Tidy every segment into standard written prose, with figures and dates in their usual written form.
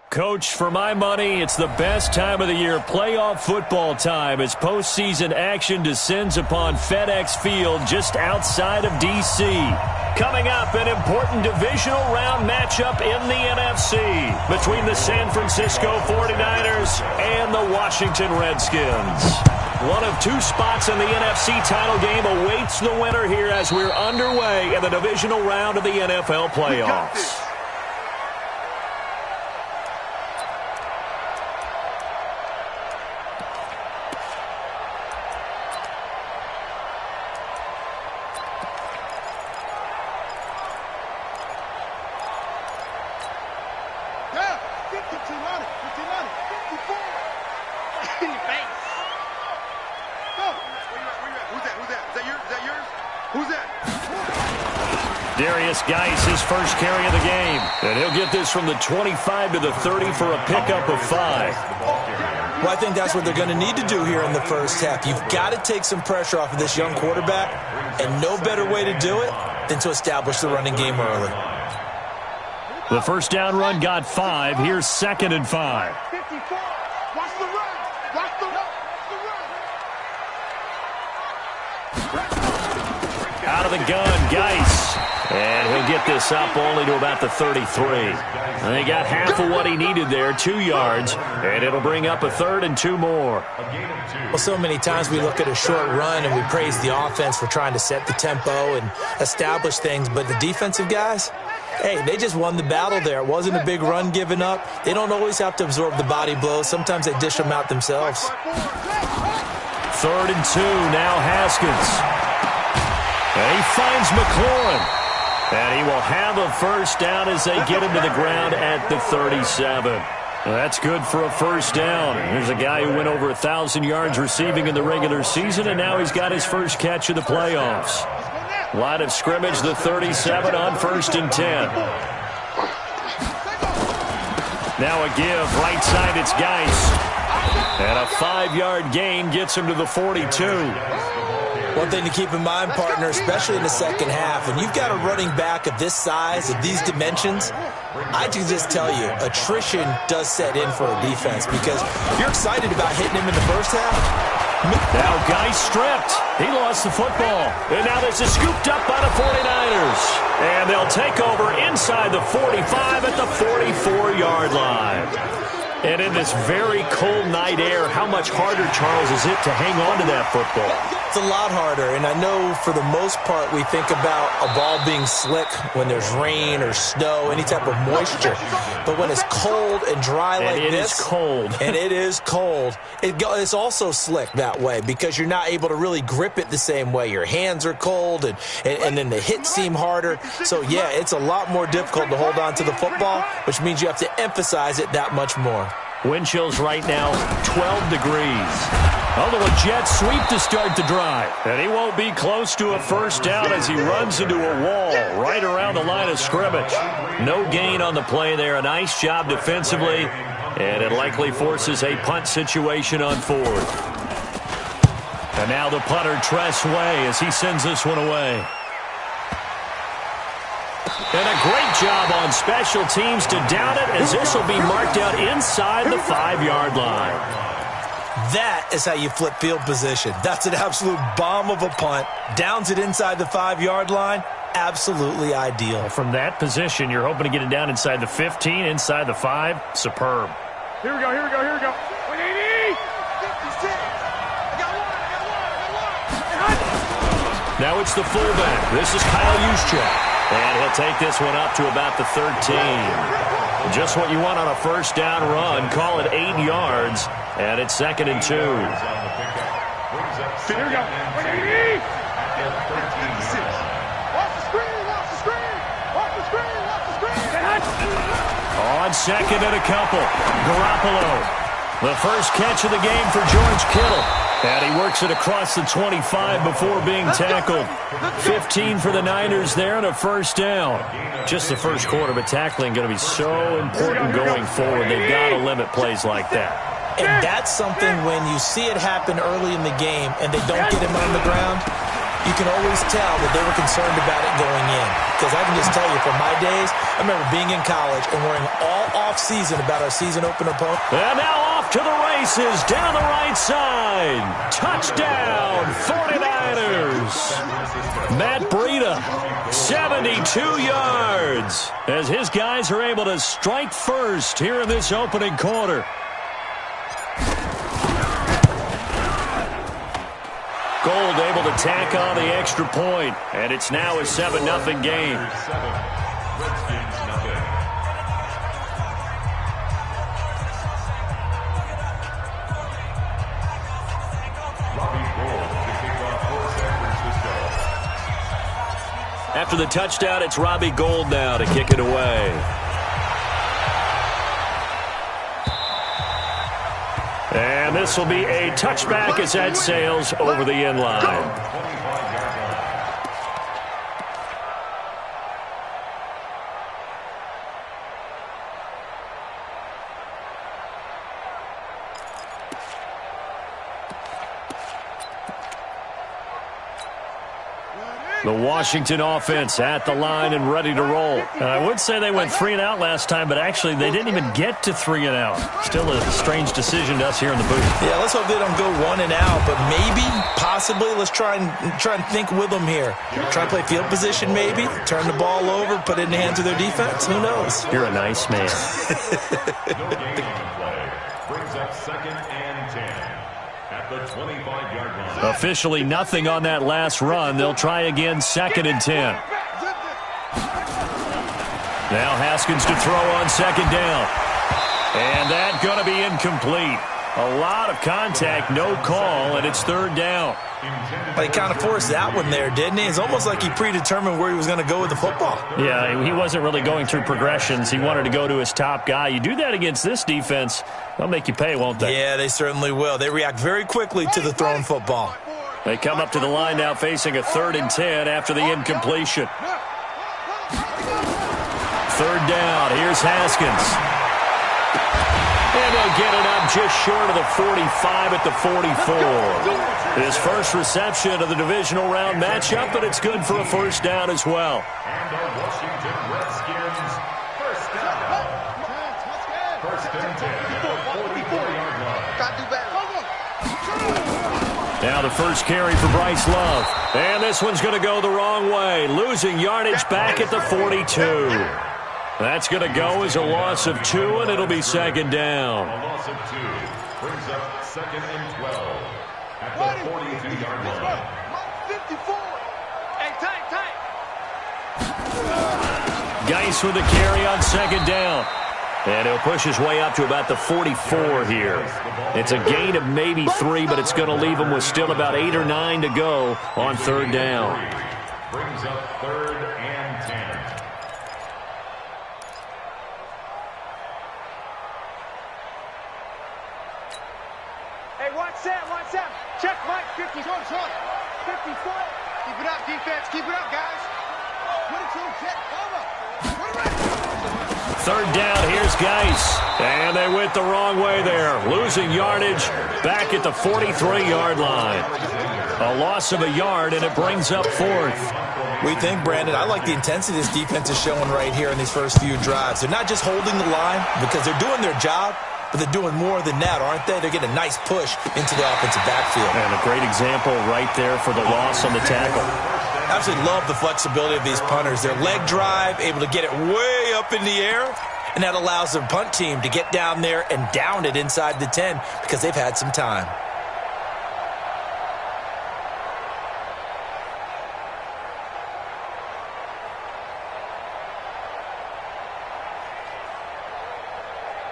Coach, for my money, it's the best time of the year, playoff football time, as postseason action descends upon FedEx Field just outside of D.C. Coming up, an important divisional round matchup in the NFC between the San Francisco 49ers and the Washington Redskins. One of two spots in the NFC title game awaits the winner here as we're underway in the divisional round of the NFL playoffs. His first carry of the game, and he'll get this from the 25 to the 30 for a pickup of 5. Well, I think that's what they're going to need to do here in the first half. You've got to take some pressure off of this young quarterback, and no better way to do it than to establish the running game early. The first down run got 5. Here's 2nd and 5. Watch the run. Watch the run. Out of the gun, Geis. And he'll get this up only to about the 33. And they got half of what he needed there, 2 yards, and it'll bring up a 3rd and 2 more. Well, so many times we look at a short run and we praise the offense for trying to set the tempo and establish things, but the defensive guys, hey, they just won the battle there. It wasn't a big run given up. They don't always have to absorb the body blows. Sometimes they dish them out themselves. 3rd and 2, now Haskins. And he finds McLaurin. And he will have a first down as they get him to the ground at the 37. Well, that's good for a first down. There's a guy who went over 1,000 yards receiving in the regular season, and now he's got his first catch of the playoffs. Line of scrimmage, the 37 on 1st and 10. Now a give, right side, it's Geis. And a 5-yard gain gets him to the 42. One thing to keep in mind, partner, especially in the second half, and you've got a running back of this size, of these dimensions, I can just tell you, attrition does set in for a defense because you're excited about hitting him in the first half. Now Geis stripped. He lost the football. And now this is scooped up by the 49ers. And they'll take over inside the 45 at the 44-yard line. And in this very cold night air, how much harder, Charles, is it to hang on to that football? It's a lot harder, and I know for the most part we think about a ball being slick when there's rain or snow, any type of moisture. But when it's cold and dry like this, and it is cold, it's also slick that way because you're not able to really grip it the same way. Your hands are cold, and then the hits seem harder. So, yeah, it's a lot more difficult to hold on to the football, which means you have to emphasize it that much more. Wind chills right now, 12 degrees. Although a jet sweep to start the drive. And he won't be close to a first down as he runs into a wall right around the line of scrimmage. No gain on the play there. A nice job defensively. And it likely forces a punt situation on 4th. And now the punter, Tress Way, as he sends this one away. And a great job on special teams to down it as this will be marked out inside the 5-yard line. That is how you flip field position. That's an absolute bomb of a punt. Downs it inside the 5-yard line. Absolutely ideal. From that position, you're hoping to get it down inside the 15, inside the 5. Superb. Here we go. 180. Now it's the fullback. This is Kyle Juszczyk. And he'll take this one up to about the 13. Just what you want on a first down run. Call it 8 yards. And it's 2nd and 2. Here we go. 180. Watch the screen. On 2nd and a couple. Garoppolo. The first catch of the game for George Kittle. And he works it across the 25 before being tackled. 15 for the Niners there and a first down. Just the first quarter, but tackling going to be so important going forward. They've got to limit plays like that. And that's something when you see it happen early in the game and they don't get him on the ground, you can always tell that they were concerned about it going in. Because I can just tell you, from my days, I remember being in college and worrying all off-season about our season opener opponent. And now off to the races down the right side. Touchdown, 49ers. Matt Breida, 72 yards, as his guys are able to strike first here in this opening quarter. Gold able to tack on the extra point, and it's now a 7-0 game. After the touchdown, it's Robbie Gould now to kick it away. And this will be a touchback as that sails over the end line. The Washington offense at the line and ready to roll. I would say they went 3 and out last time, but actually they didn't even get to 3 and out. Still a strange decision to us here in the booth. Yeah, let's hope they don't go 1 and out, but maybe, possibly, let's try and think with them here. Try and play field position maybe, turn the ball over, put it in the hands of their defense. Who knows? You're a nice man. Brings up 2nd and 10. At the 25-yard line. Officially nothing on that last run. They'll try again 2nd and 10. Now Haskins to throw on 2nd down. And that going to be incomplete. A lot of contact, no call, and it's 3rd down. He kind of forced that one there, didn't he? It's almost like he predetermined where he was going to go with the football. Yeah, he wasn't really going through progressions. He wanted to go to his top guy. You do that against this defense, they'll make you pay, won't they? Yeah, they certainly will. They react very quickly to the thrown football. They come up to the line now facing a 3rd and 10 after the incompletion. 3rd down. Here's Haskins. And they'll get it up just short of the 45 at the 44. His first reception of the divisional round matchup, but it's good for a 1st down as well. And the Washington Redskins, 1st down. 1st and 10 at the 44-yard line. Now the first carry for Bryce Love. And this one's going to go the wrong way. Losing yardage back at the 42. That's going to go as a loss of 2, and it'll be 2nd down. A loss of 2 brings up 2nd and 12 at the 42-yard line. 54. Hey, tight. Geis with the carry on 2nd down. And he'll push his way up to about the 44 here. It's a gain of maybe 3, but it's going to leave him with still about 8 or 9 to go on 3rd down. Brings up 3rd and 10. Hey, watch that. Check Mike, 50. Short. 54. Keep it up, defense. Keep it up, guys. 22, check, over. 3rd down, here's Geis. And they went the wrong way there. Losing yardage back at the 43-yard line. A loss of a yard, and it brings up 4th. We think, Brandon, I like the intensity this defense is showing right here in these first few drives. They're not just holding the line because they're doing their job, but they're doing more than that, aren't they? They're getting a nice push into the offensive backfield. And a great example right there for the loss on the tackle. I absolutely love the flexibility of these punters. Their leg drive, able to get it way up in the air, and that allows their punt team to get down there and down it inside the 10 because they've had some time.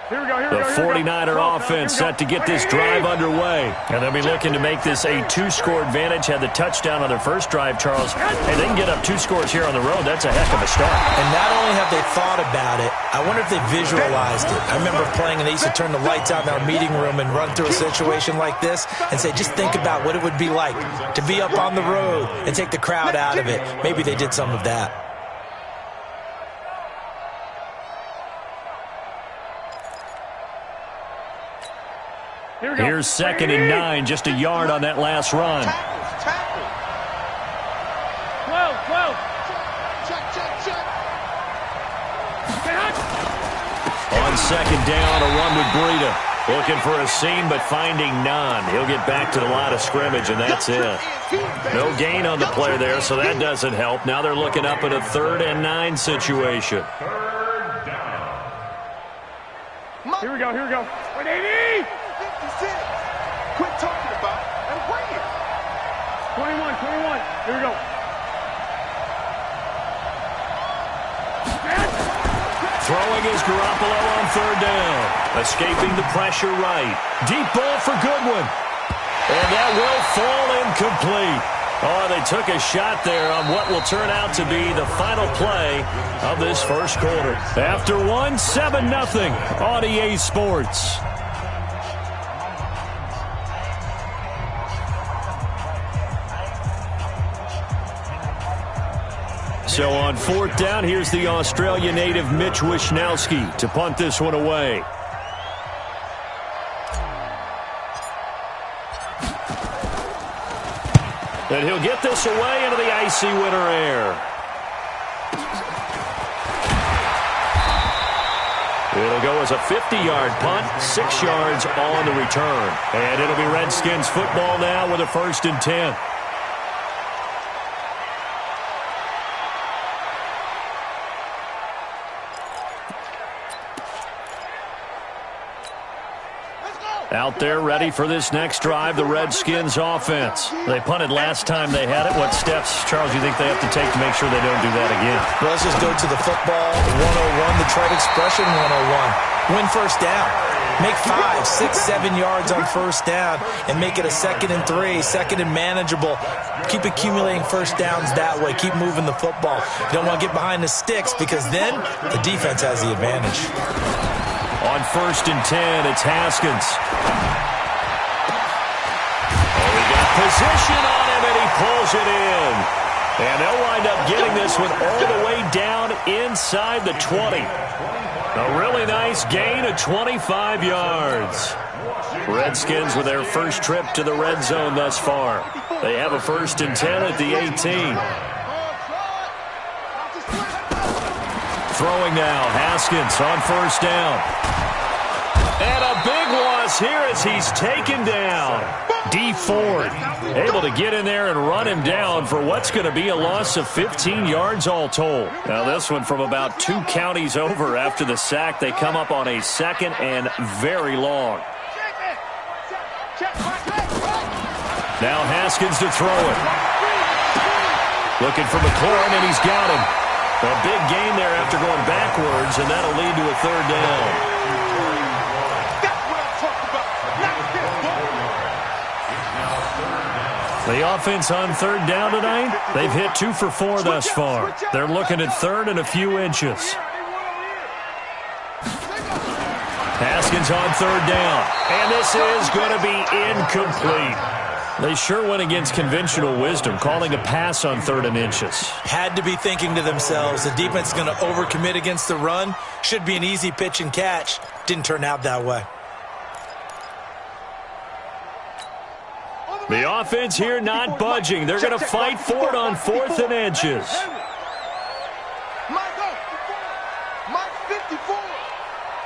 The 49er offense set to get this drive underway. And they'll be looking to make this a 2-score advantage. Had the touchdown on their first drive, Charles. Hey, they can get up 2 scores here on the road. That's a heck of a start. And not only have they thought about it, I wonder if they visualized it. I remember playing, and they used to turn the lights out in our meeting room and run through a situation like this and say, just think about what it would be like to be up on the road and take the crowd out of it. Maybe they did some of that. Here's 2nd and 9, just a yard on that last run. 12. Check. On second down, a run with Breida. Looking for a seam, but finding none. He'll get back to the line of scrimmage, and that's it. No gain on the play there, so that doesn't help. Now they're looking up at a 3rd and 9 situation. Third down. Here we go. 180. 56. Quit talking about it and bring it. 21. Here we go. Throwing is Garoppolo on 3rd down. Escaping the pressure right. Deep ball for Goodwin. And that will fall incomplete. Oh, they took a shot there on what will turn out to be the final play of this first quarter. After one, 7-0 on EA Sports. So on 4th down, here's the Australia native Mitch Wishnowsky to punt this one away. And he'll get this away into the icy winter air. It'll go as a 50-yard punt, 6 yards on the return. And it'll be Redskins football now with a 1st and 10. Out there ready for this next drive, the Redskins offense. They punted last time they had it. What steps, Charles, you think they have to take to make sure they don't do that again? Well, let's just go to the football 101, the trade expression 101. Win first down. Make 5, 6, 7 yards on first down and make it a 2nd and 3, 2nd and manageable. Keep accumulating first downs that way. Keep moving the football. You don't want to get behind the sticks because then the defense has the advantage. On 1st and 10, it's Haskins. Oh, he got position on him, and he pulls it in. And they'll wind up getting this one all the way down inside the 20. A really nice gain of 25 yards. Redskins with their first trip to the red zone thus far. They have a 1st and 10 at the 18. Throwing now, Haskins on 1st down. And a big loss here as he's taken down. D. Ford able to get in there and run him down for what's going to be a loss of 15 yards all told. Now this one from about 2 counties over after the sack. They come up on a 2nd and very long. Now Haskins to throw it. Looking for McLaurin, and he's got him. A big gain there after going backwards, and that'll lead to a 3rd down. The offense on 3rd down tonight, they've hit 2 for 4 thus far. They're looking at 3rd and a few inches. Haskins on 3rd down, and this is going to be incomplete. They sure went against conventional wisdom, calling a pass on 3rd and inches. Had to be thinking to themselves, the defense is going to overcommit against the run. Should be an easy pitch and catch. Didn't turn out that way. The offense here not budging. They're going to fight for it on 4th and inches. Mike 54.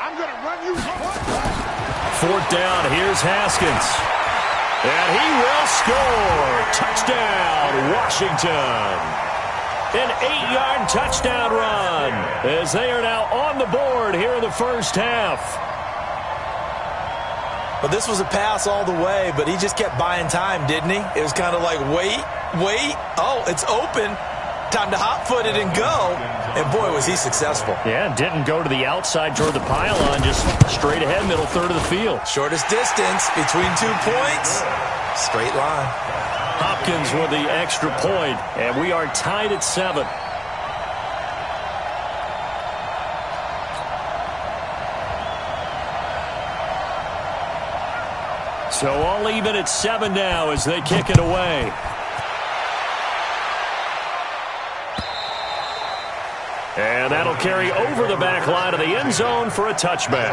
I'm going to run you. 4th down. Here's Haskins. And he will score. Touchdown, Washington. An 8-yard touchdown run as they are now on the board here in the first half. Well, this was a pass all the way, but he just kept buying time, didn't he? It was kind of like, wait. Oh, it's open. Time to hot-foot it and go. And, boy, was he successful. Yeah, didn't go to the outside toward the pylon, just straight ahead, middle third of the field. Shortest distance between 2 points. Straight line. Hopkins with the extra point, and we are tied at 7. So all even at 7 now as they kick it away. And that'll carry over the back line of the end zone for a touchback.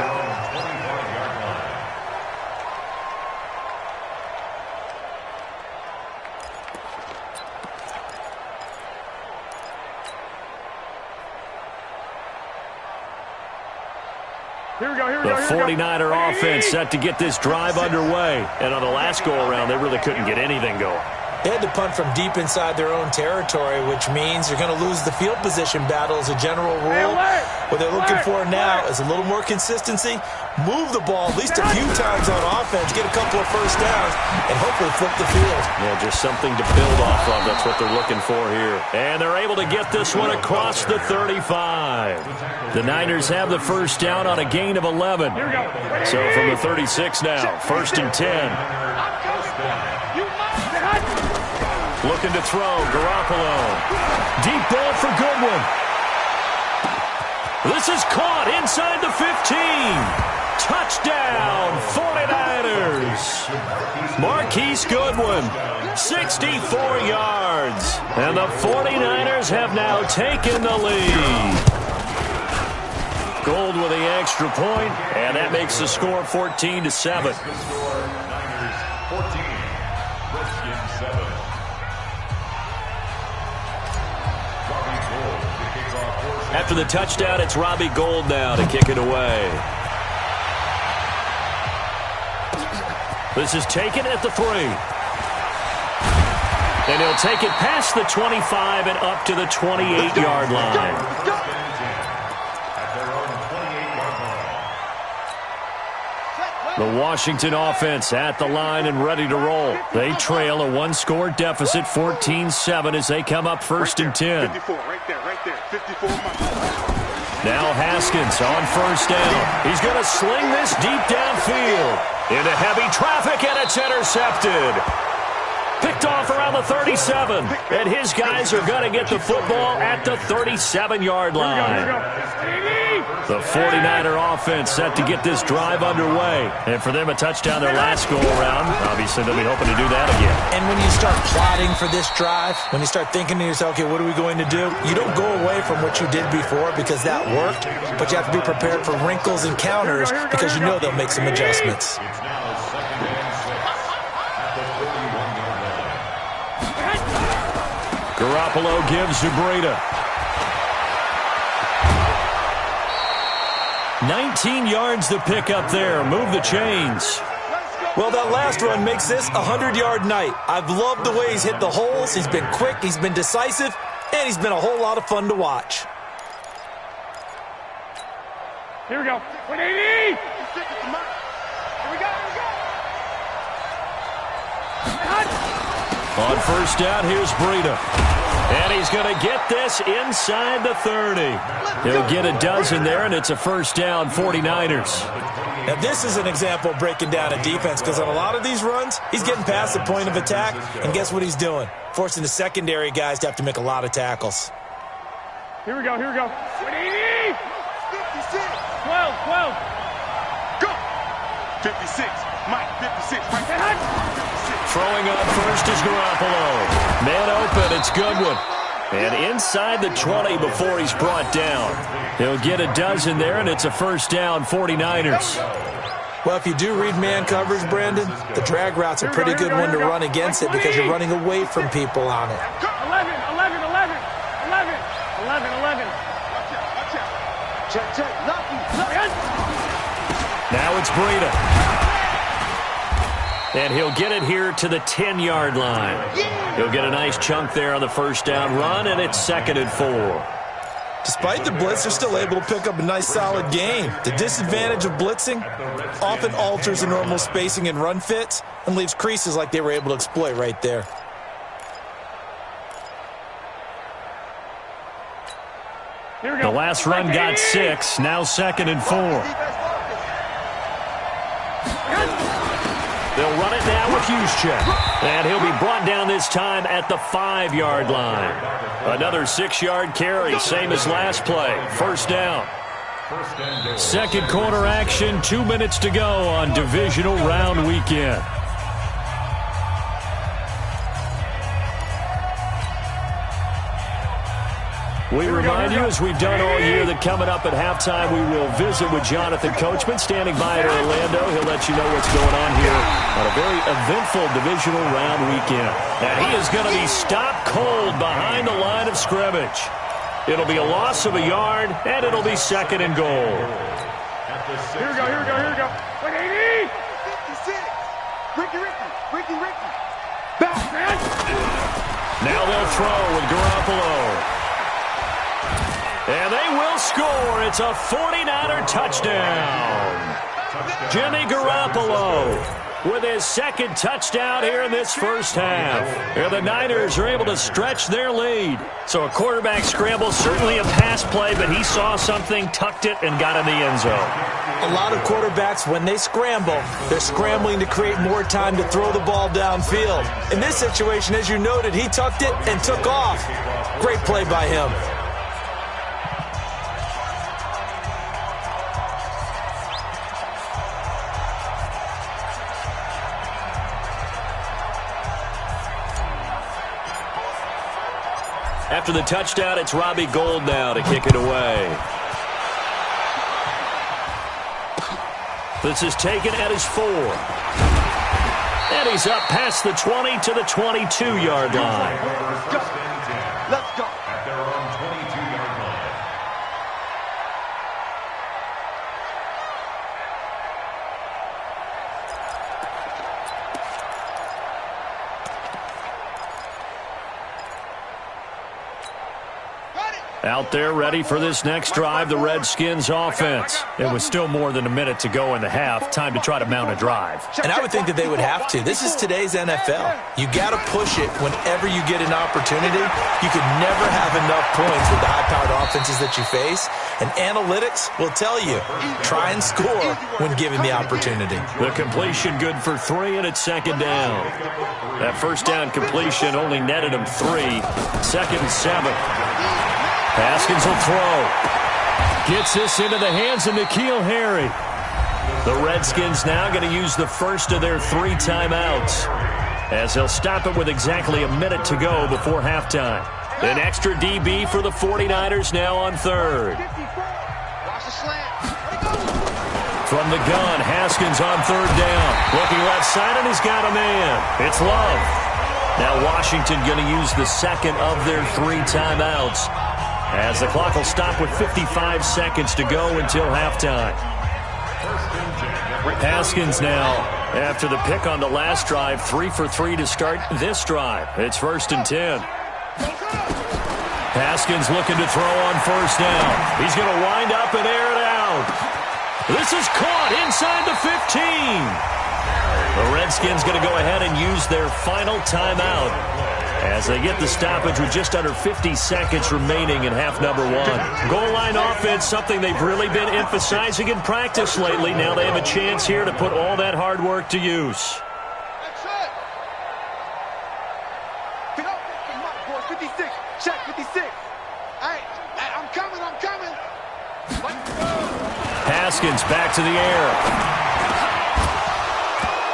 The 49er offense set to get this drive underway. And on the last go-around, they really couldn't get anything going. They had to punt from deep inside their own territory, which means you're going to lose the field position battle as a general rule. What they're looking for now is a little more consistency, move the ball at least a few times on offense, get a couple of first downs, and hopefully flip the field. Yeah, just something to build off of. That's what they're looking for here. And they're able to get this one across the 35. The Niners have the first down on a gain of 11. So from the 36 now, 1st and 10. Looking to throw, Garoppolo. Deep ball for Goodwin. This is caught inside the 15. Touchdown, 49ers. Marquise Goodwin, 64 yards. And the 49ers have now taken the lead. Gold with the extra point, and that makes the score 14-7. After the touchdown, it's Robbie Gould now to kick it away. This is taken at the 3. And he'll take it past the 25 and up to the 28-yard line. The Washington offense at the line and ready to roll. They trail a one-score deficit, 14-7, as they come up 1st and 10. 54, right there, 54. Now Haskins on 1st down. He's going to sling this deep downfield into heavy traffic, and it's intercepted. Picked off around the 37, and his guys are going to get the football at the 37-yard line. The 49er offense set to get this drive underway. And for them, a touchdown their last go-around. Obviously, they'll be hoping to do that again. And when you start plotting for this drive, when you start thinking to yourself, okay, what are we going to do? You don't go away from what you did before because that worked, but you have to be prepared for wrinkles and counters because you know they'll make some adjustments. Garoppolo gives to Breida. 19 yards to pick up there. Move the chains. Well, that last run makes this a 100-yard night. I've loved the way he's hit the holes. He's been quick, he's been decisive, and he's been a whole lot of fun to watch. Here we go. 180! Here we go. On 1st down, here's Breida. And he's going to get this inside the 30. He'll get a dozen there, and it's a 1st down, 49ers. Now, this is an example of breaking down a defense because on a lot of these runs, he's getting past the point of attack, and guess what he's doing? Forcing the secondary guys to have to make a lot of tackles. Here we go. 180! 56! 12! Go! 56! Mike, 56! Right. Throwing on 1st is Garoppolo. Man open, it's Goodwin. And inside the 20 before he's brought down. He'll get a dozen there, and it's a 1st down, 49ers. Well, if you do read man coverage, Brandon, the drag route's a pretty good one to run against it because you're running away from people on it. 11. Check. Now it's Breida. And he'll get it here to the 10-yard line. He'll get a nice chunk there on the 1st down run, and it's 2nd and 4. Despite the blitz, they're still able to pick up a nice, solid gain. The disadvantage of blitzing often alters the normal spacing and run fits and leaves creases like they were able to exploit right there. The last run got 6, now 2nd and 4. They'll run it now with Juszczyk. And he'll be brought down this time at the 5-yard line. Another 6-yard carry, same as last play. 1st down. 2nd quarter action, 2 minutes to go on divisional round weekend. We remind you, as we've done all year, that coming up at halftime, we will visit with Jonathan Coachman, standing by at Orlando. He'll let you know what's going on here on a very eventful divisional round weekend. And he is going to be stopped cold behind the line of scrimmage. It'll be a loss of a yard, and it'll be 2nd and goal. Here we go. 180. 56. Ricky. Back, man. Now they'll throw with Garoppolo. And they will score. It's a 49er touchdown. Jimmy Garoppolo with his second touchdown here in this first half. And the Niners are able to stretch their lead. So a quarterback scramble, certainly a pass play, but he saw something, tucked it, and got in the end zone. A lot of quarterbacks, when they scramble, they're scrambling to create more time to throw the ball downfield. In this situation, as you noted, he tucked it and took off. Great play by him. After the touchdown, it's Robbie Gould now to kick it away. This is taken at his 4. And he's up past the 20 to the 22-yard line. Let's go. At their own 22-yard line. Out there ready for this next drive, the Redskins offense. It was still more than a minute to go in the half. Time to try to mount a drive. And I would think that they would have to. This is today's NFL. You got to push it whenever you get an opportunity. You could never have enough points with the high-powered offenses that you face. And analytics will tell you, try and score when given the opportunity. The completion good for 3, and it's second down. That first down completion only netted him 3. Second and 7. Haskins will throw. Gets this into the hands of N'Keal Harry. The Redskins now going to use the first of their 3 timeouts, as they'll stop it with exactly a minute to go before halftime. An extra DB for the 49ers now on third. From the gun, Haskins on third down. Looking left side, and he's got a man. It's Love. Now Washington going to use the second of their 3 timeouts, as the clock will stop with 55 seconds to go until halftime. Haskins now, after the pick on the last drive, 3 for 3 to start this drive. It's 1st and 10. Haskins looking to throw on first down. He's going to wind up and air it out. This is caught inside the 15. The Redskins going to go ahead and use their final timeout as they get the stoppage with just under 50 seconds remaining in half number 1. Goal line offense, something they've really been emphasizing in practice lately. Now they have a chance here to put all that hard work to use. That's it. Get up. Come on, boys. 56. Check 56. Hey, I'm coming. Haskins back to the air.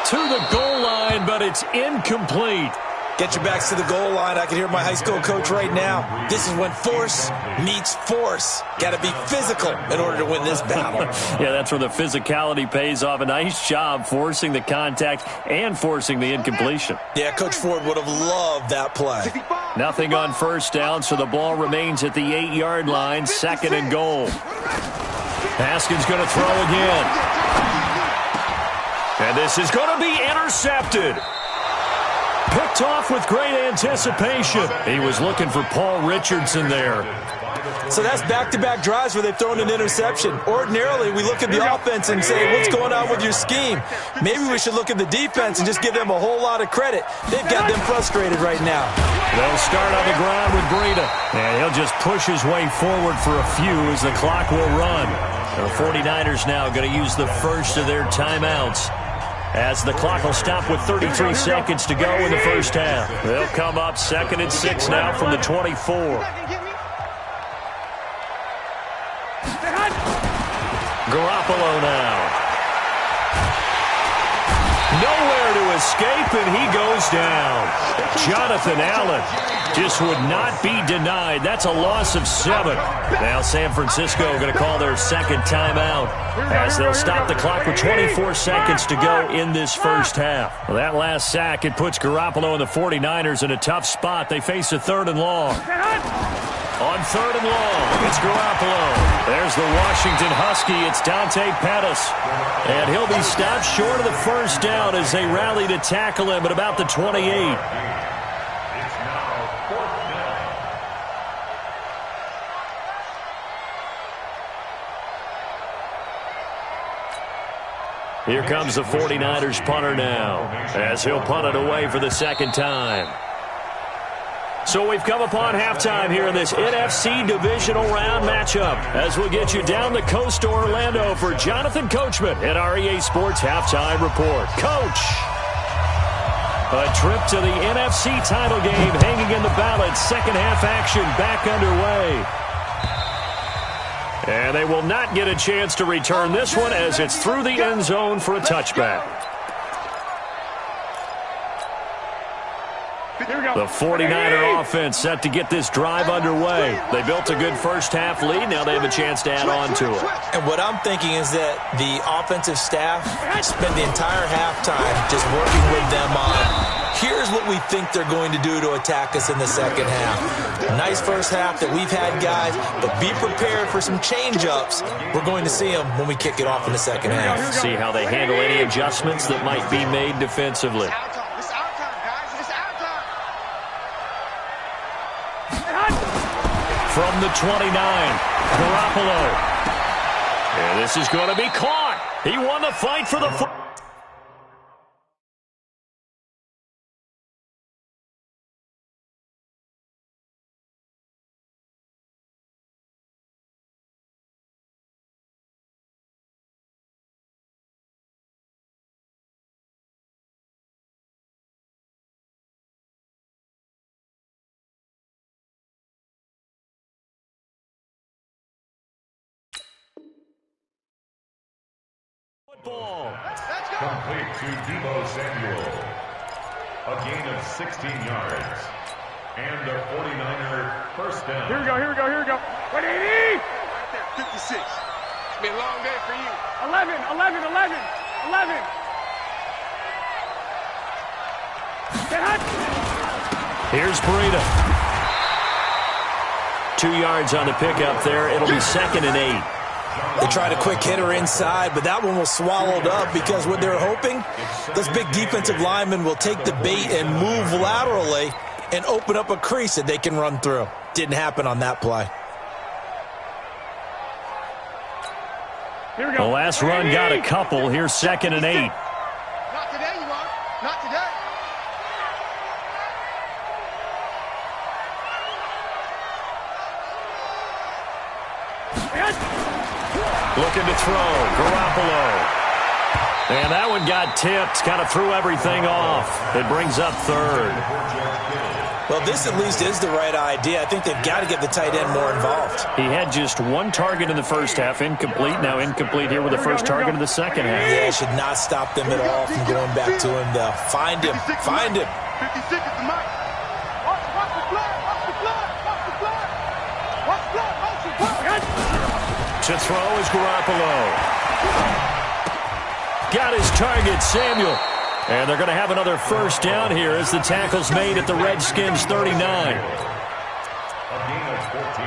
To the goal line, but it's incomplete. Get your backs to the goal line. I can hear my high school coach right now. This is when force meets force. Got to be physical in order to win this battle. Yeah, that's where the physicality pays off. A nice job forcing the contact and forcing the incompletion. Yeah, Coach Ford would have loved that play. Nothing on first down, so the ball remains at the 8-yard line, 2nd and goal. Haskins going to throw again. And this is going to be intercepted. Picked off with great anticipation. He was looking for Paul Richardson there. So that's back-to-back drives where they've thrown an interception. Ordinarily, we look at the offense and say, what's going on with your scheme? Maybe we should look at the defense and just give them a whole lot of credit. They've got them frustrated right now. They'll start on the ground with Breida. And he'll just push his way forward for a few as the clock will run. The 49ers now going to use the first of their timeouts, as the clock will stop with 33 seconds to go in the first half. They'll come up 2nd and 6 now from the 24. Garoppolo now. Nowhere to escape, and he goes down. Jonathan Allen just would not be denied. That's a loss of 7. Now San Francisco going to call their second timeout, as they'll stop the clock with 24 seconds to go in this first half. Well, that last sack, it puts Garoppolo and the 49ers in a tough spot. They face a 3rd and long. On 3rd and long, it's Garoppolo. There's the Washington Husky. It's Dante Pettis. And he'll be stopped short of the first down as they rally to tackle him at about the 28. It's now 4th down. Here comes the 49ers punter now as he'll punt it away for the second time. So we've come upon halftime here in this NFC divisional round matchup as we'll get you down the coast to Orlando for Jonathan Coachman at our EA Sports Halftime Report. Coach, a trip to the NFC title game hanging in the balance. Second half action back underway. And they will not get a chance to return this one as it's through the end zone for a touchback. The 49er offense set to get this drive underway. They built a good first half lead. Now they have a chance to add on to it. And what I'm thinking is that the offensive staff spent the entire halftime just working with them on, here's what we think they're going to do to attack us in the second half. Nice first half that we've had, guys, but be prepared for some change-ups. We're going to see them when we kick it off in the second half. See how they handle any adjustments that might be made defensively. From the 29, Garoppolo. And this is going to be caught. He won the fight for the ball. Complete to Deebo Samuel. A gain of 16 yards. And a 49er first down. Here we go. 180! 56. It's been a long day for you. 11. Here's Breida. 2 yards on the pickup there. It'll be 2nd and 8. They tried a quick hitter inside, but that one was swallowed up because what they're hoping, those big defensive linemen will take the bait and move laterally and open up a crease that they can run through. Didn't happen on that play. Here we go. The last run got a couple. Here's 2nd and 8. Not today, you are. Not today. Looking to throw, Garoppolo. And that one got tipped, kind of threw everything off. It brings up 3rd. Well, this at least is the right idea. I think they've got to get the tight end more involved. He had just 1 target in the first half, incomplete. Now incomplete here with the first target of the second half. Yeah, it should not stop them at all from going back to him, though. Find him. 56 is the mic. Watch the blood. To throw is Garoppolo. Got his target, Samuel. And they're going to have another first down here as the tackle's made at the Redskins' 39. A gain of 14.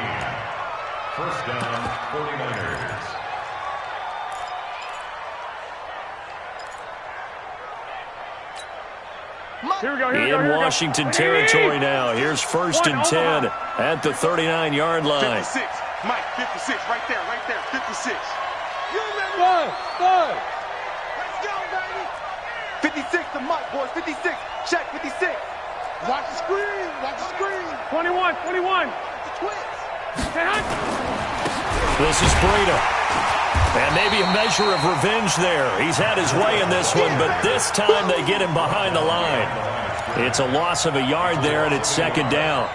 First down, 49ers. Here we go. In Washington territory now. Here's 1st and 10 at the 39-yard line. 56. Mike, 56. Right there. 56. You remember? Five. Let's go, baby. 56 to Mike, boys. 56. Check, 56. Watch the screen. 21. The twins. This is Breida. And maybe a measure of revenge there. He's had his way in this one, but this time they get him behind the line. It's a loss of a yard there, and it's 2nd down.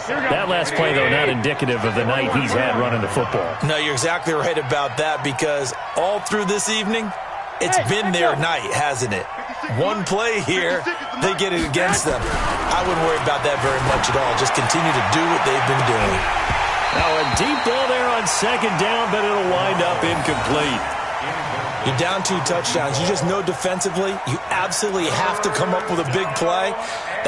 That last play, though, not indicative of the night he's had running the football. No, you're exactly right about that because all through this evening, it's been their night, hasn't it? One play here, they get it against them. I wouldn't worry about that very much at all. Just continue to do what they've been doing. Now a deep ball there on 2nd down, but it'll wind up incomplete. You're down 2 touchdowns. You just know defensively you absolutely have to come up with a big play.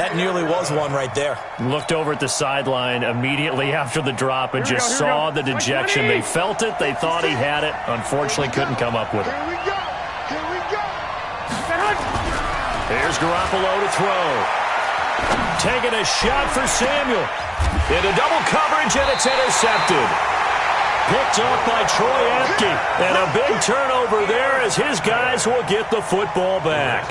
That nearly was one right there. Looked over at the sideline immediately after the drop and just saw the dejection. They felt it. They thought he had it. Unfortunately, couldn't come up with it. Here we go. Here we go. Here's Garoppolo to throw. Taking a shot for Samuel. Into double coverage, and it's intercepted. Picked off by Troy Apke. And a big turnover there as his guys will get the football back.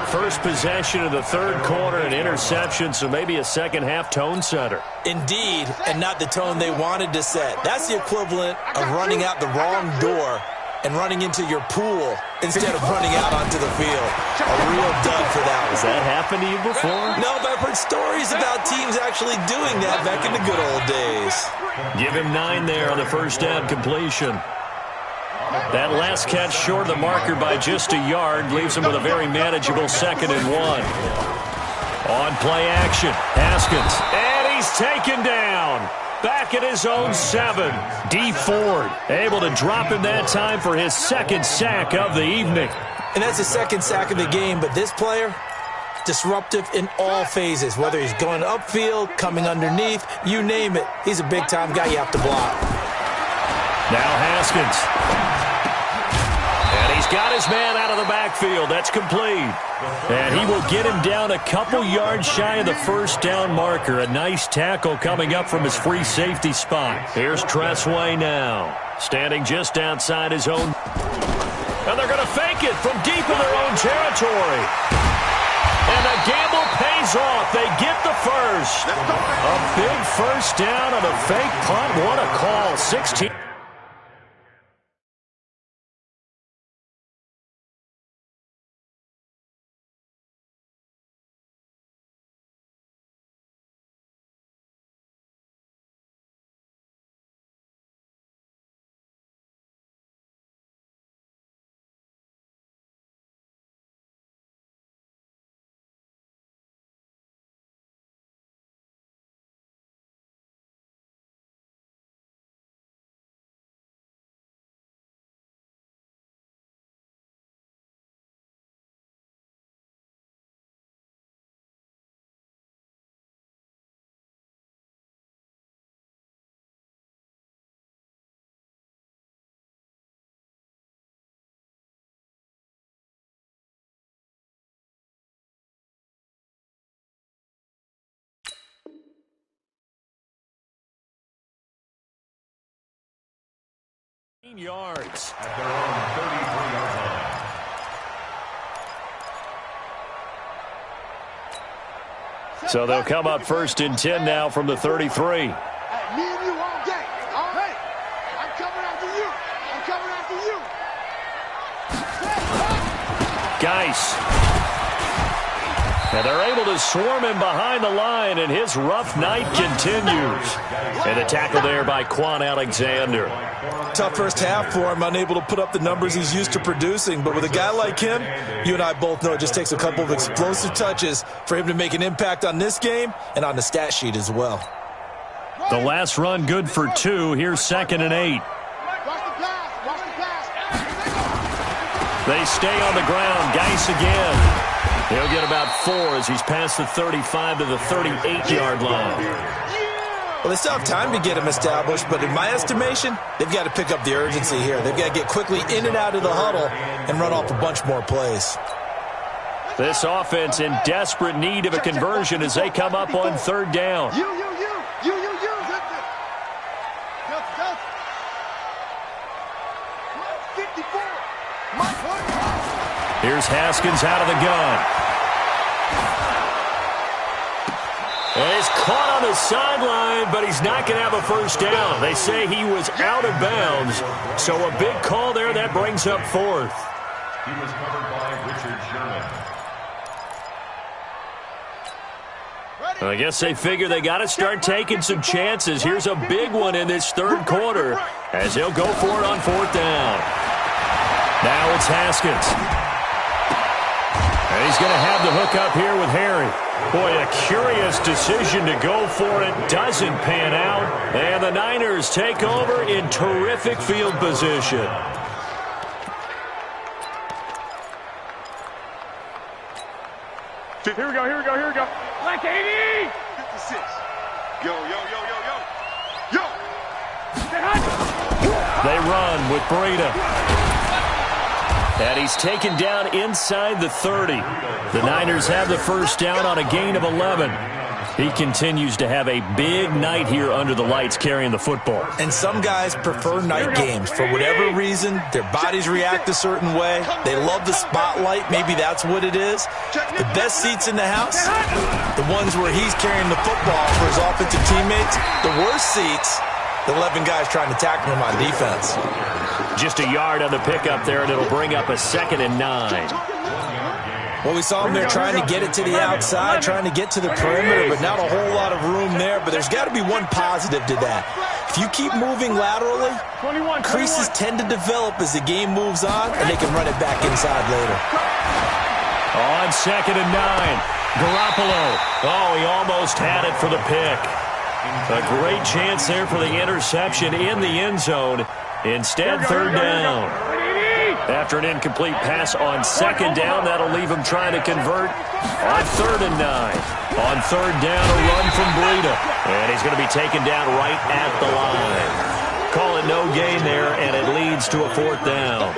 First possession of the third quarter, an interception, so maybe a second-half tone setter. Indeed, and not the tone they wanted to set. That's the equivalent of running out the wrong door and running into your pool instead of running out onto the field. A real dud for that one. Has that happened to you before? No, but I've heard stories about teams actually doing that back in the good old days. Give him 9 there on the first down completion. That last catch short of the marker by just a yard leaves him with a very manageable 2nd and 1. On play action, Haskins, and he's taken down. Back at his own 7. D. Ford able to drop him that time for his 2nd sack of the evening. And that's the 2nd sack of the game, but this player, disruptive in all phases, whether he's going upfield, coming underneath, you name it. He's a big-time guy you have to block. Now Haskins. And he's got his man out of the backfield. That's complete. And he will get him down a couple yards shy of the first down marker. A nice tackle coming up from his free safety spot. Here's Tressway now, standing just outside his own. And they're going to fake it from deep in their own territory. And the gamble pays off. They get the first. A big first down on a fake punt. What a call. 16. Yards. At their own 33-yard line. So they'll come up 1st and 10 now from the 33. Hey, me and you all day. All right. I'm coming after you. I'm coming after you. Geis. And they're able to swarm him behind the line, and his rough night continues. And a tackle there by Quan Alexander. Tough first half for him, unable to put up the numbers he's used to producing. But with a guy like him, you and I both know it just takes a couple of explosive touches for him to make an impact on this game and on the stat sheet as well. The last run good for 2. Here's 2nd and 8. They stay on the ground. Geis again. He'll get about 4 as he's past the 35 to the 38-yard line. Well, they still have time to get him established, but in my estimation, they've got to pick up the urgency here. They've got to get quickly in and out of the huddle and run off a bunch more plays. This offense in desperate need of a conversion as they come up on 3rd down. Here's Haskins out of the gun. And he's caught on the sideline, but he's not going to have a first down. They say he was out of bounds. So a big call there. That brings up 4th. He was covered by Richard Sherman. I guess they figure they got to start taking some chances. Here's a big one in this 3rd quarter as he'll go for it on 4th down. Now it's Haskins. And he's going to have the hook up here with Harry. Boy, a curious decision to go for it. Doesn't pan out. And the Niners take over in terrific field position. Here we go, here we go, here we go. Black 80! 56. Yo, yo, yo, yo, yo. Yo! They run with Breida. And he's taken down inside the 30. The Niners have the first down on a gain of 11. He continues to have a big night here under the lights carrying the football. And some guys prefer night games. For whatever reason, their bodies react a certain way. They love the spotlight. Maybe that's what it is. The best seats in the house, the ones where he's carrying the football for his offensive teammates. The worst seats, the 11 guys trying to tackle him on defense. Just a yard on the pickup there, and it'll bring up a 2nd and 9. Well, we saw him there trying to get it to the outside, trying to get to the perimeter, but not a whole lot of room there. But there's got to be one positive to that. If you keep moving laterally, creases tend to develop as the game moves on, and they can run it back inside later. On 2nd and 9, Garoppolo. Oh, he almost had it for the pick. A great chance there for the interception in the end zone. Instead, 3rd down. After an incomplete pass on 2nd down, that'll leave him trying to convert on 3rd and 9. On 3rd down, a run from Breida. And he's going to be taken down right at the line. Call it no gain there, and it leads to a 4th down.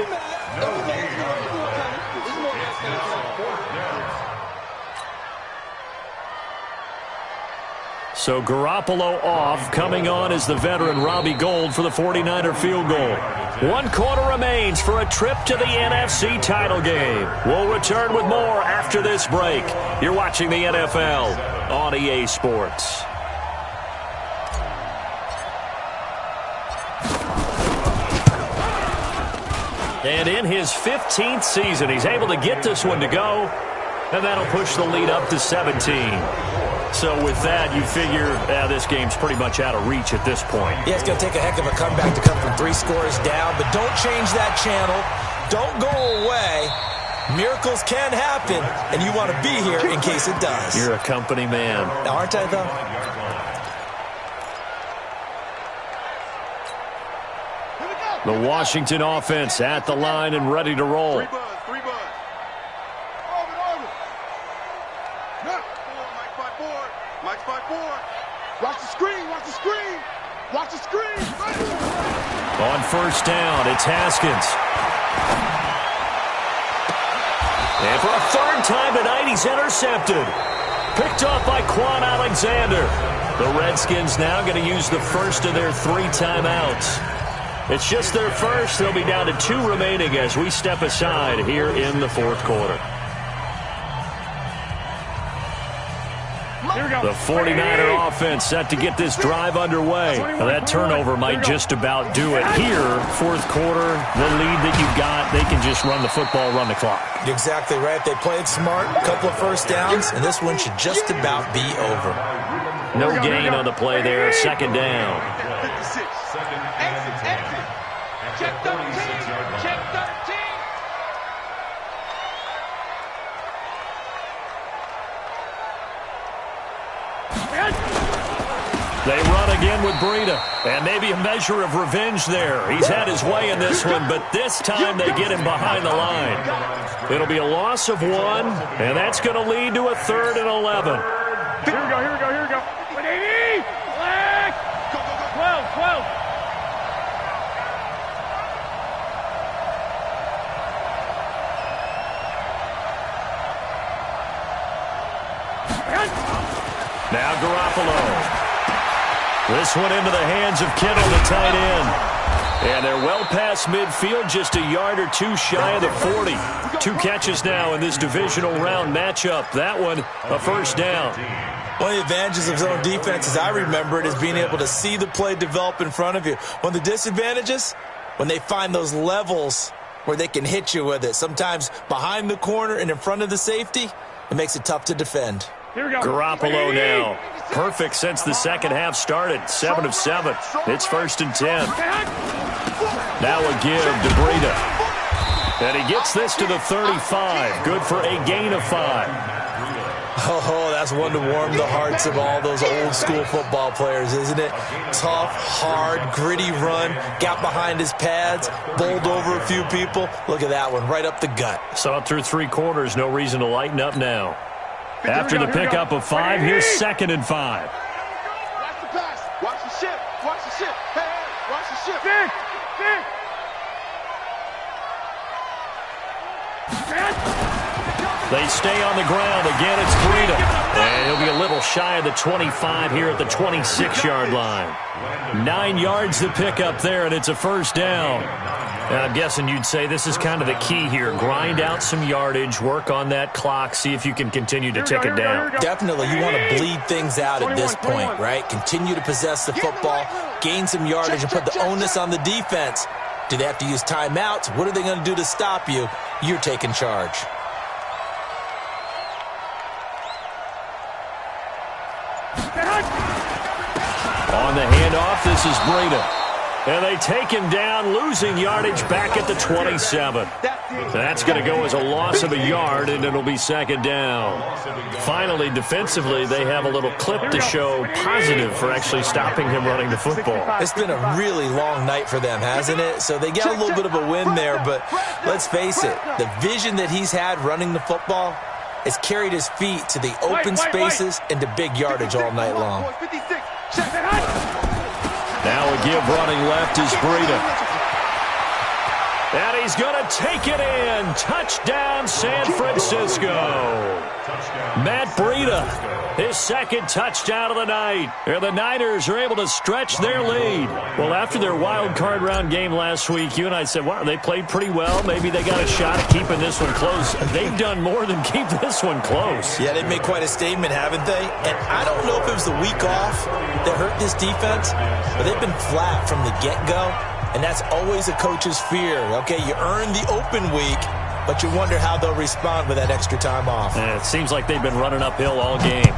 So Garoppolo off. Coming on is the veteran Robbie Gould for the 49er field goal. 1 quarter remains for a trip to the NFC title game. We'll return with more after this break. You're watching the NFL on EA Sports. And in his 15th season, he's able to get this one to go, and that'll push the lead up to 17. So with that, you figure this game's pretty much out of reach at this point. Yeah, it's going to take a heck of a comeback to come from 3 scores down, but don't change that channel. Don't go away. Miracles can happen, and you want to be here in case it does. You're a company man. Aren't I, though? The Washington offense at the line and ready to roll. 3 buzz. Mike's 5-4. Watch the screen, watch the screen. Watch the screen. On 1st down, it's Haskins. And for a 3rd time tonight, he's intercepted. Picked off by Quan Alexander. The Redskins now going to use the first of their 3 timeouts. It's just their first. They'll be down to 2 remaining as we step aside here in the 4th quarter. The 49er offense set to get this drive underway. Now that turnover might just about do it. Here, 4th quarter, the lead that you've got, they can just run the football, run the clock. You're exactly right. They played smart, a couple of first downs, and this one should just about be over. No gain on the play there, 2nd down. 56. Exit. Check 13. Check 13. They run again with Breida, and maybe a measure of revenge there. He's had his way in this one, but this time they get him behind the line. It'll be a loss of 1, and that's going to lead to a 3rd and 11. Here we go, here we go, here we go. 180! Black! 12. Now Garoppolo. This one into the hands of Kittle, the tight end. And they're well past midfield, just a yard or 2 shy of the 40. 2 catches now in this divisional round matchup. That one, a 1st down. One of the advantages of zone defense, as I remember it, is being able to see the play develop in front of you. One of the disadvantages, when they find those levels where they can hit you with it. Sometimes behind the corner and in front of the safety, it makes it tough to defend. Garoppolo now. Perfect since the 2nd half started. 7 of 7. It's 1st and 10. Now a give to Breida. And he gets this to the 35. Good for a gain of 5. Oh, that's one to warm the hearts of all those old school football players, isn't it? Tough, hard, gritty run. Got behind his pads. Bowled over a few people. Look at that one. Right up the gut. Saw it through 3 quarters. No reason to lighten up now. After the pickup of 5, here's 2nd and 5. Watch the pass. Watch the ship. Watch the ship. Hey, watch the ship. They stay on the ground. Again, it's Breida. And he'll be a little shy of the 25 here at the 26-yard line. 9 yards to pick up there, and it's a first down. And I'm guessing you'd say this is kind of the key here. Grind out some yardage, work on that clock, see if you can continue to tick it down. Definitely, you want to bleed things out at this point, right? Continue to possess the football, gain some yardage, and put the onus on the defense. Do they have to use timeouts? What are they going to do to stop you? You're taking charge. On the handoff, this is Breida. And they take him down, losing yardage back at the 27. That's going to go as a loss of a yard, and it'll be 2nd down. Finally, defensively, they have a little clip to show positive for actually stopping him running the football. It's been a really long night for them, hasn't it? So they got a little bit of a win there, but let's face it, the vision that he's had running the football has carried his feet to the open spaces and to big yardage all night long. Now a give running left is Breida. And he's going to take it in. Touchdown, San Francisco. Matt Breida, his 2nd touchdown of the night. And the Niners are able to stretch their lead. Well, after their wild card round game last week, you and I said, wow, they played pretty well. Maybe they got a shot at keeping this one close. They've done more than keep this one close. Yeah, they've made quite a statement, haven't they? And I don't know if it was the week off that hurt this defense, but they've been flat from the get-go. And that's always a coach's fear. Okay, you earn the open week, but you wonder how they'll respond with that extra time off. And it seems like they've been running uphill all game.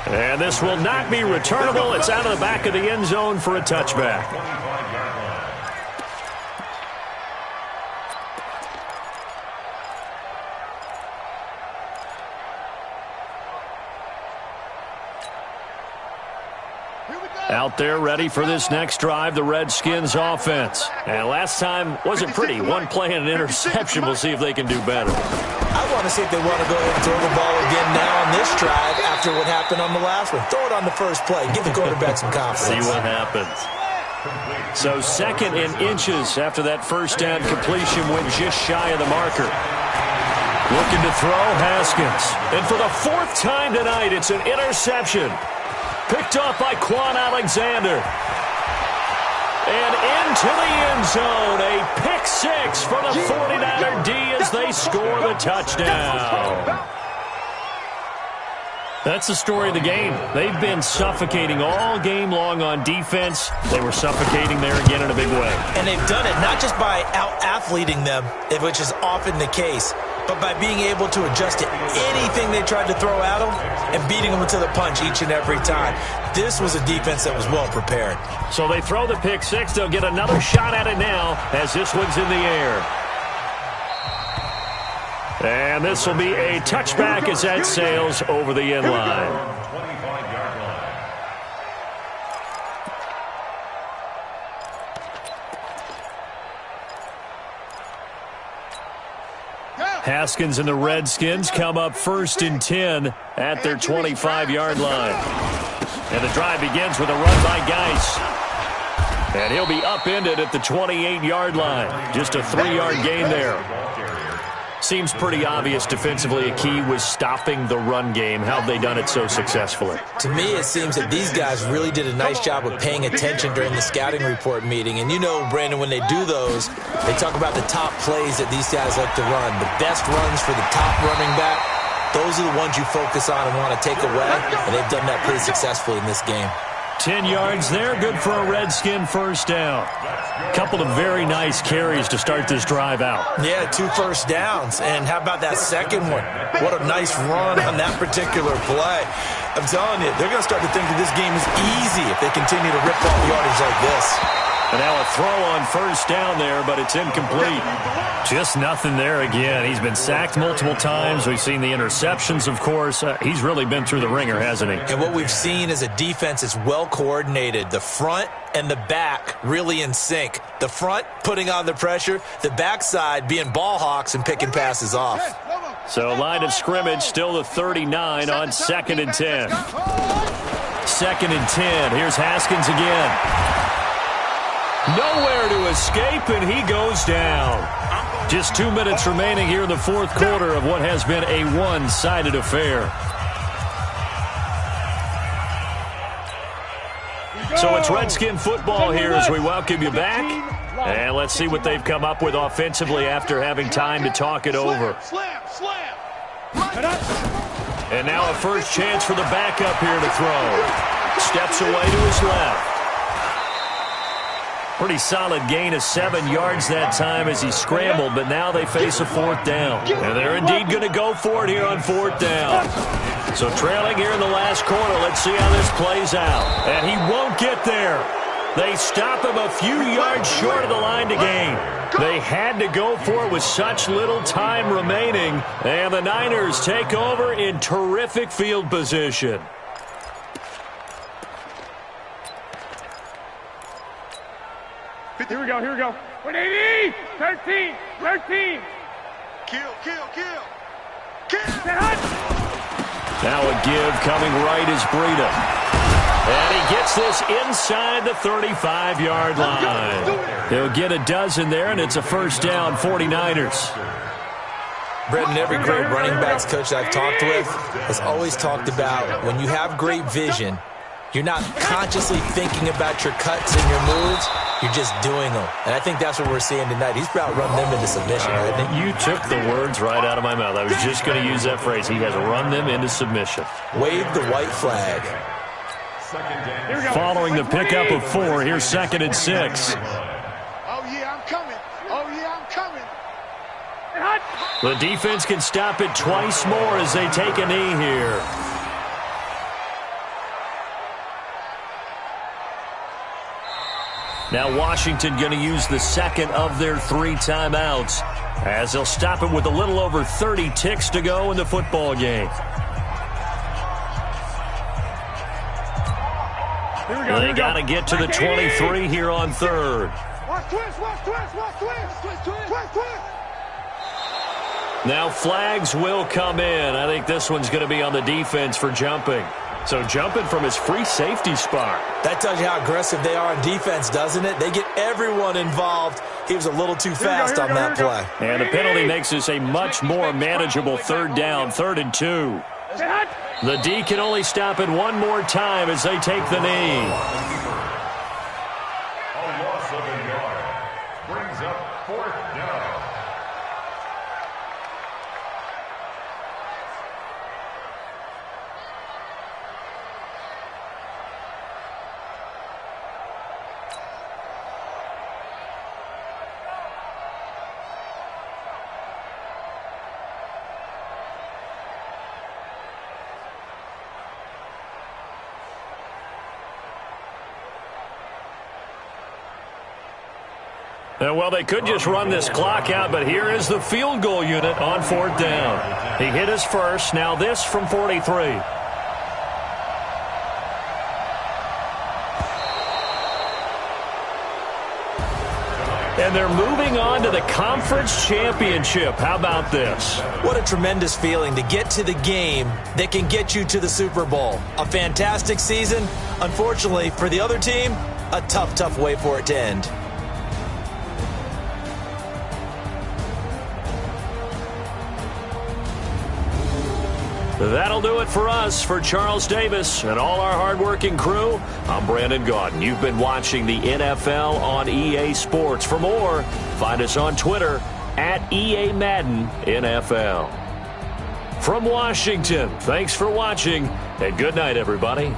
And this will not be returnable. It's out of the back of the end zone for a touchback. Out there ready for this next drive, the Redskins offense. And last time wasn't pretty. One play and an interception. We'll see if they can do better. I want to see if they want to go ahead and throw the ball again now on this drive after what happened on the last one. Throw it on the first play. Give the quarterback some confidence. See what happens. So 2nd and inches after that first down completion went just shy of the marker. Looking to throw, Haskins. And for the 4th time tonight, it's an interception. Picked off by Quan Alexander. And into the end zone. A pick 6 for the 49er D as they score the touchdown. That's the story of the game. They've been suffocating all game long on defense. They were suffocating there again in a big way. And they've done it not just by out-athleting them, which is often the case, but by being able to adjust to anything they tried to throw at them and beating them to the punch each and every time. This was a defense that was well prepared. So they throw the pick 6. They'll get another shot at it now as this one's in the air. And this will be a touchback as that sails over the end line. 25-yard line. Haskins and the Redskins come up 1st and 10 at their 25-yard line. And the drive begins with a run by Geis. And he'll be upended at the 28-yard line. Just a 3-yard gain there. Seems pretty obvious defensively a key was stopping the run game. How have they done it so successfully? To me, it seems that these guys really did a nice job of paying attention during the scouting report meeting. And you know, Brandon, when they do those, they talk about the top plays that these guys like to run. The best runs for the top running back, those are the ones you focus on and want to take away. And they've done that pretty successfully in this game. 10 yards there, good for a Redskin first down. Couple of very nice carries to start this drive out. Yeah, 2 first downs. And how about that second one? What a nice run on that particular play. I'm telling you, they're going to start to think that this game is easy if they continue to rip off yardage like this. And now a throw on first down there, but it's incomplete. Just nothing there again. He's been sacked multiple times. We've seen the interceptions, of course. He's really been through the ringer, hasn't he? And what we've seen is a defense is well coordinated. The front and the back really in sync. The front putting on the pressure, the backside being ball hawks and picking passes off. So line of scrimmage still the 39 on 2nd and 10. 2nd and 10. Here's Haskins again. Nowhere to escape, and he goes down. Just 2 minutes remaining here in the fourth quarter of what has been a one-sided affair. So it's Redskin football here as we welcome you back. And let's see what they've come up with offensively after having time to talk it over. And now a first chance for the backup here to throw. Steps away to his left. Pretty solid gain of 7 yards that time as he scrambled, but now they face a 4th down. And they're indeed going to go for it here on 4th down. So trailing here in the last quarter, let's see how this plays out. And he won't get there. They stop him a few yards short of the line to gain. They had to go for it with such little time remaining. And the Niners take over in terrific field position. Here we go, here we go. 180, 13, 13. Kill. Now a give coming right is Breida. And he gets this inside the 35-yard line. He'll get a dozen there, and it's a first down, 49ers. Brendan, every great running backs coach I've talked with has always talked about when you have great vision, you're not consciously thinking about your cuts and your moves. You're just doing them. And I think that's what we're seeing tonight. He's about run them into submission, hasn't he? You took the words right out of my mouth. I was just going to use that phrase. He has run them into submission. Wave the white flag. Following the pickup of 4, here's 2nd and 6. Oh, yeah, I'm coming. The defense can stop it twice more as they take a knee here. Now Washington going to use the second of their 3 timeouts as they'll stop it with a little over 30 ticks to go in the football game. They got to get to the 23 here on 3rd. Now flags will come in. I think this one's going to be on the defense for jumping. So jumping from his free safety spot. That tells you how aggressive they are on defense, doesn't it? They get everyone involved. He was a little too fast on that play. And the penalty makes this a much more manageable 3rd down, 3rd and 2. The D can only stop it one more time as they take the knee. A loss of a yard brings up 4th down. Well, they could just run this clock out, but here is the field goal unit on 4th down. He hit his first. Now this from 43. And they're moving on to the conference championship. How about this? What a tremendous feeling to get to the game that can get you to the Super Bowl. A fantastic season. Unfortunately, for the other team, a tough way for it to end. That'll do it for us. For Charles Davis and all our hardworking crew, I'm Brandon Gaudin. You've been watching the NFL on EA Sports. For more, find us on Twitter at EA Madden NFL. From Washington, thanks for watching, and good night, everybody.